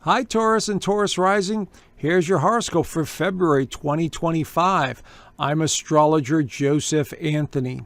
Hi, Taurus and Taurus Rising. Here's your horoscope for February 2025. I'm astrologer Joseph Anthony.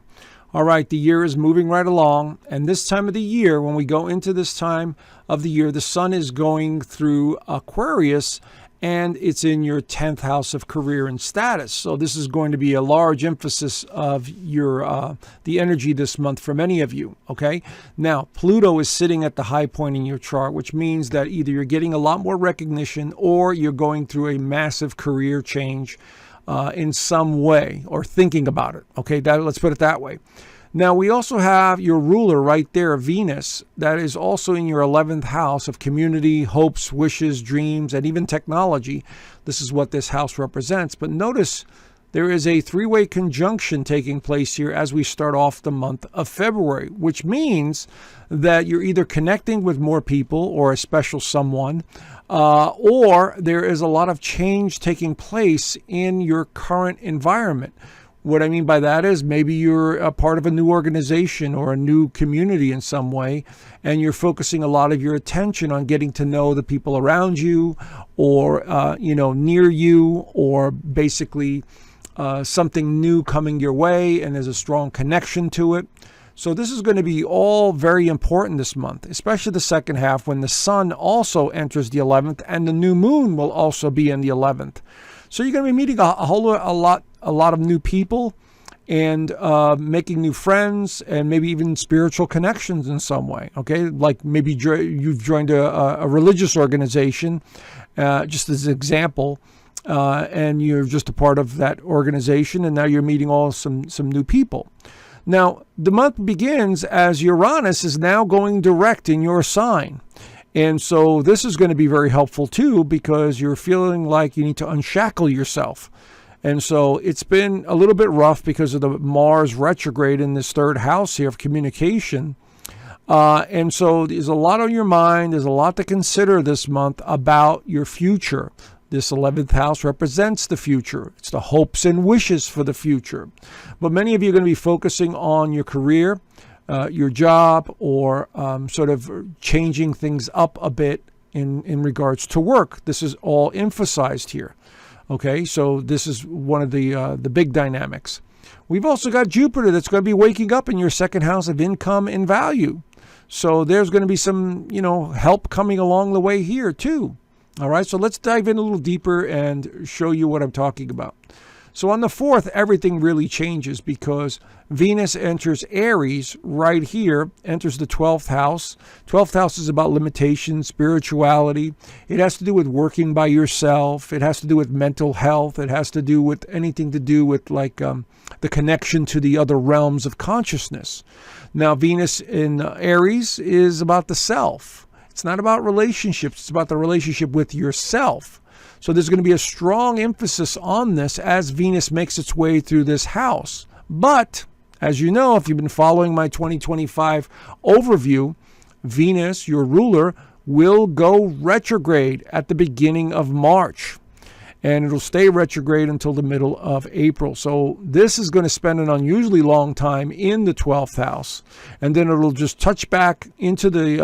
All right, the year is moving right along, and this time of the year, when we go into this time of the year, the sun is going through Aquarius, and it's in your 10th house of career and status. So this is going to be a large emphasis of your the energy this month for many of you, okay? Now, Pluto is sitting at the high point in your chart, which means that either you're getting a lot more recognition or you're going through a massive career change in some way, or thinking about it, okay? Let's put it that way. Now, we also have your ruler right there, Venus, that is also in your 11th house of community, hopes, wishes, dreams, and even technology. This is what this house represents. But notice there is a three-way conjunction taking place here as we start off the month of February, which means that you're either connecting with more people or a special someone, or there is a lot of change taking place in your current environment. What I mean by that is maybe you're a part of a new organization or a new community in some way, and you're focusing a lot of your attention on getting to know the people around you, or near you, or basically something new coming your way, and there's a strong connection to it. So this is going to be all very important this month, especially the second half when the sun also enters the 11th, and the new moon will also be in the 11th. So you're going to be meeting a lot of new people, and making new friends, and maybe even spiritual connections in some way. Okay, like maybe you've joined a religious organization, just as an example, and you're just a part of that organization, and now you're meeting some new people. Now, the month begins as Uranus is now going direct in your sign. And so this is going to be very helpful too, because you're feeling like you need to unshackle yourself. And so it's been a little bit rough because of the Mars retrograde in this third house here of communication. And so there's a lot on your mind. There's a lot to consider this month about your future. This 11th house represents the future. It's the hopes and wishes for the future. But many of you are going to be focusing on your career, your job, or sort of changing things up a bit in regards to work. This is all emphasized here. Okay, so this is one of the big dynamics. We've also got Jupiter that's going to be waking up in your second house of income and value. So there's going to be some, help coming along the way here too. All right, so let's dive in a little deeper and show you what I'm talking about. So on the 4th, everything really changes because Venus enters Aries right here, enters the 12th house. 12th house is about limitations, spirituality. It has to do with working by yourself. It has to do with mental health. It has to do with anything to do with the connection to the other realms of consciousness. Now, Venus in Aries is about the self. It's not about relationships. It's about the relationship with yourself. So there's going to be a strong emphasis on this as Venus makes its way through this house. But, as you know, if you've been following my 2025 overview, Venus, your ruler, will go retrograde at the beginning of March. And it'll stay retrograde until the middle of April. So this is going to spend an unusually long time in the 12th house. And then it'll just touch back into the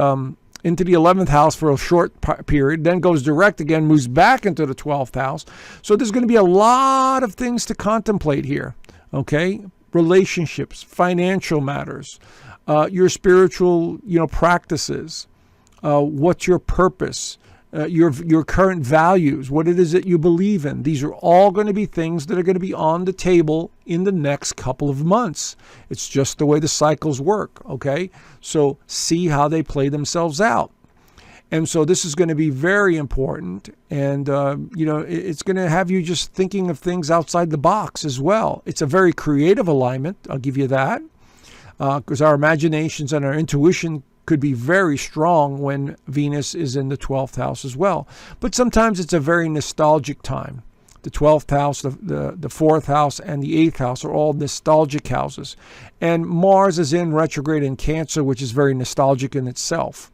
11th house for a short period, then goes direct again, moves back into the 12th house. So there's going to be a lot of things to contemplate here, okay? Relationships, financial matters, your spiritual, practices, what's your purpose, your current values, what it is that you believe in. These are all going to be things that are going to be on the table in the next couple of months. It's just the way the cycles work, okay? So see how they play themselves out. And so this is going to be very important. And, it's going to have you just thinking of things outside the box as well. It's a very creative alignment, I'll give you that, because our imaginations and our intuition could be very strong when Venus is in the 12th house as well. But sometimes it's a very nostalgic time. The 12th house, the 4th house, and the 8th house are all nostalgic houses. And Mars is in retrograde in Cancer, which is very nostalgic in itself.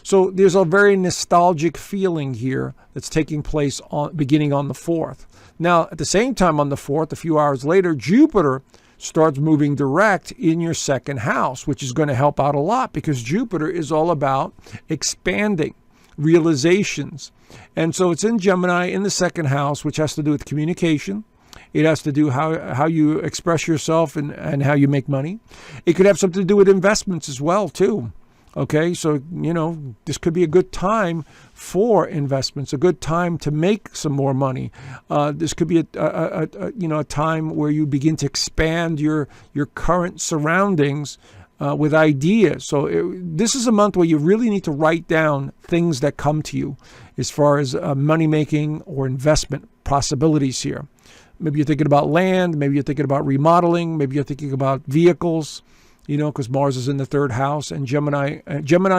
So there's a very nostalgic feeling here that's taking place beginning on the 4th. Now, at the same time on the 4th, a few hours later, Jupiter starts moving direct in your second house, which is going to help out a lot because Jupiter is all about expanding. realizations. And so it's in Gemini in the second house, which has to do with communication. It has to do how you express yourself and how you make money. It could have something to do with investments as well, too. Okay, so, this could be a good time for investments, a good time to make some more money. This could be a time where you begin to expand your current surroundings with ideas. So this is a month where you really need to write down things that come to you as far as money making or investment possibilities here. Maybe you're thinking about land, maybe you're thinking about remodeling, maybe you're thinking about vehicles, because Mars is in the third house, and Gemini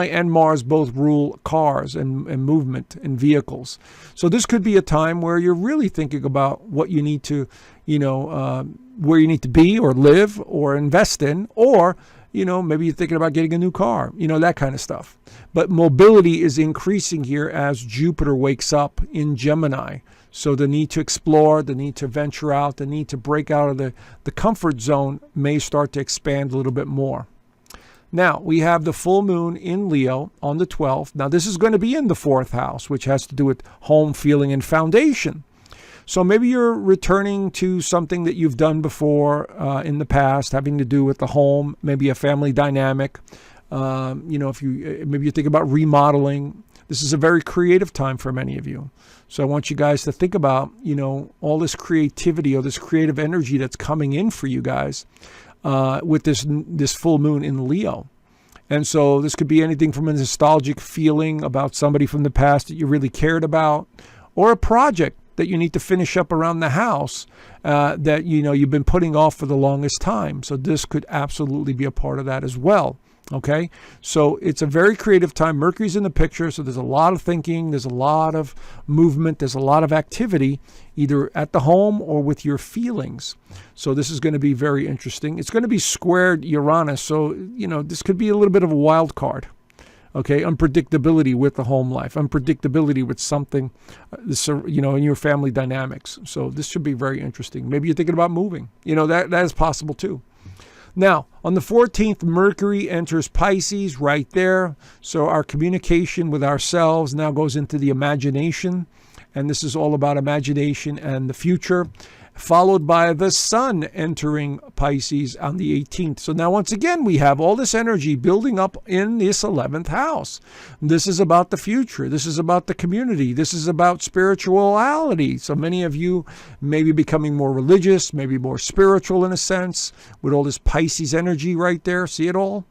and Mars both rule cars and movement and vehicles. So this could be a time where you're really thinking about what you need to, where you need to be or live or invest in, or maybe you're thinking about getting a new car, that kind of stuff. But mobility is increasing here as Jupiter wakes up in Gemini. So the need to explore, the need to venture out, the need to break out of the comfort zone may start to expand a little bit more. Now, we have the full moon in Leo on the 12th. Now, this is going to be in the fourth house, which has to do with home, feeling, and foundation. So maybe you're returning to something that you've done before in the past, having to do with the home, maybe a family dynamic. If you maybe you think about remodeling. This is a very creative time for many of you. So I want you guys to think about, all this creativity or this creative energy that's coming in for you guys with this full moon in Leo. And so this could be anything from a nostalgic feeling about somebody from the past that you really cared about, or a project that you need to finish up around the house that, you've been putting off for the longest time. So this could absolutely be a part of that as well. Okay, so it's a very creative time. Mercury's in the picture, so there's a lot of thinking, there's a lot of movement, there's a lot of activity, either at the home or with your feelings. So this is going to be very interesting. It's going to be squared Uranus, so, this could be a little bit of a wild card. Okay, unpredictability with the home life, unpredictability with something, in your family dynamics. So this should be very interesting. Maybe you're thinking about moving. That is possible too. Now, on the 14th, Mercury enters Pisces right there. So our communication with ourselves now goes into the imagination. And this is all about imagination and the future, followed by the Sun entering Pisces on the 18th. So now, once again, we have all this energy building up in this 11th house. This is about the future. This is about the community. This is about spirituality. So many of you may be becoming more religious, maybe more spiritual in a sense, with all this Pisces energy right there. See it all?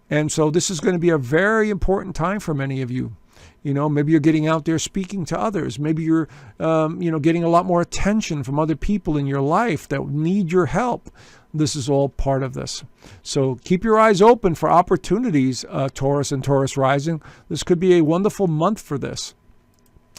And so this is going to be a very important time for many of you. Maybe you're getting out there speaking to others. Maybe you're, getting a lot more attention from other people in your life that need your help. This is all part of this. So keep your eyes open for opportunities, Taurus and Taurus rising. This could be a wonderful month for this.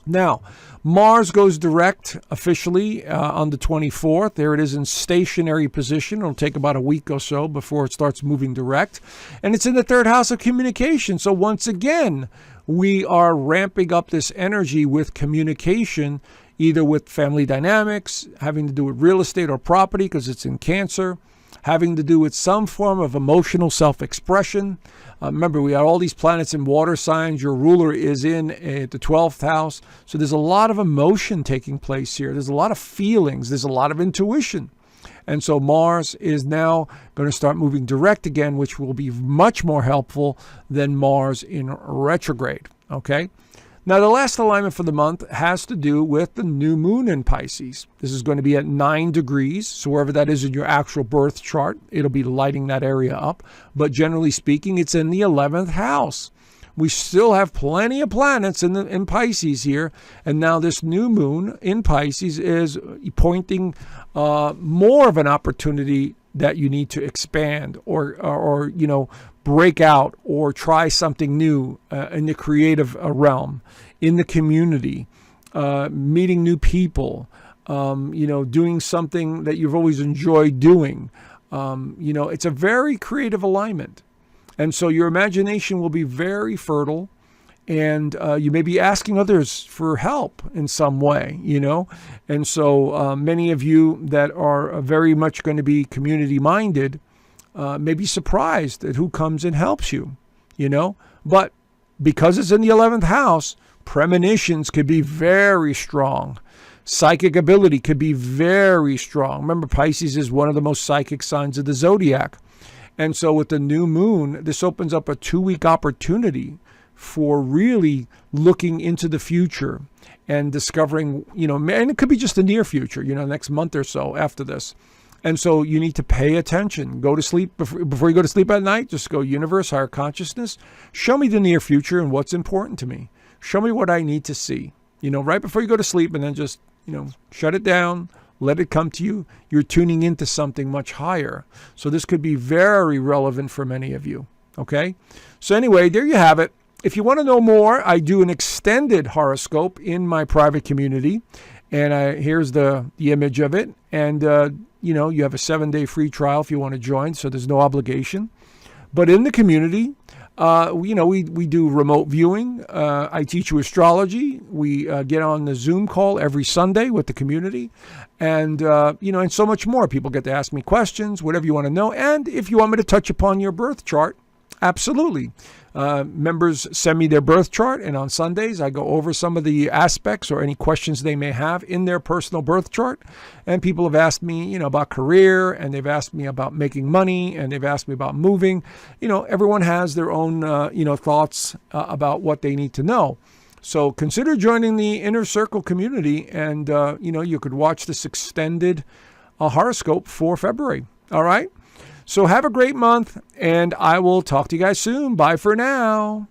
Now, Mars goes direct officially on the 24th. There it is in stationary position. It'll take about a week or so before it starts moving direct. And it's in the third house of communication. So once again, we are ramping up this energy with communication, either with family dynamics, having to do with real estate or property because it's in Cancer, having to do with some form of emotional self-expression. Remember, we have all these planets in water signs. Your ruler is in the 12th house. So there's a lot of emotion taking place here. There's a lot of feelings. There's a lot of intuition. And so Mars is now going to start moving direct again, which will be much more helpful than Mars in retrograde. Okay. Now, the last alignment for the month has to do with the new moon in Pisces. This is going to be at 9 degrees. So wherever that is in your actual birth chart, it'll be lighting that area up. But generally speaking, it's in the 11th house. We still have plenty of planets in Pisces here. And now this new moon in Pisces is pointing more of an opportunity that you need to expand or break out or try something new in the creative realm, in the community, meeting new people, doing something that you've always enjoyed doing. It's a very creative alignment. And so your imagination will be very fertile, and you may be asking others for help in some way, And so many of you that are very much going to be community-minded may be surprised at who comes and helps you, But because it's in the 11th house, premonitions could be very strong. Psychic ability could be very strong. Remember, Pisces is one of the most psychic signs of the zodiac. And so with the new moon, this opens up a 2-week opportunity for really looking into the future and discovering, and it could be just the near future, next month or so after this. And so you need to pay attention. Go to sleep before you go to sleep at night. Just go, universe, higher consciousness. Show me the near future and what's important to me. Show me what I need to see, right before you go to sleep, and then just, shut it down. Let it come to you. You're tuning into something much higher. So this could be very relevant for many of you. Okay. So anyway, there you have it. If you want to know more, I do an extended horoscope in my private community. And here's the image of it. And, you have a 7-day free trial if you want to join. So there's no obligation. But in the community, we do remote viewing. I teach you astrology. We get on the Zoom call every Sunday with the community. And, and so much more. People get to ask me questions, whatever you want to know. And if you want me to touch upon your birth chart, absolutely. Members send me their birth chart, and on Sundays I go over some of the aspects or any questions they may have in their personal birth chart. And people have asked me, about career, and they've asked me about making money, and they've asked me about moving. Everyone has their own, thoughts about what they need to know. So consider joining the Inner Circle community, and, you could watch this extended horoscope for February. All right. So have a great month, and I will talk to you guys soon. Bye for now.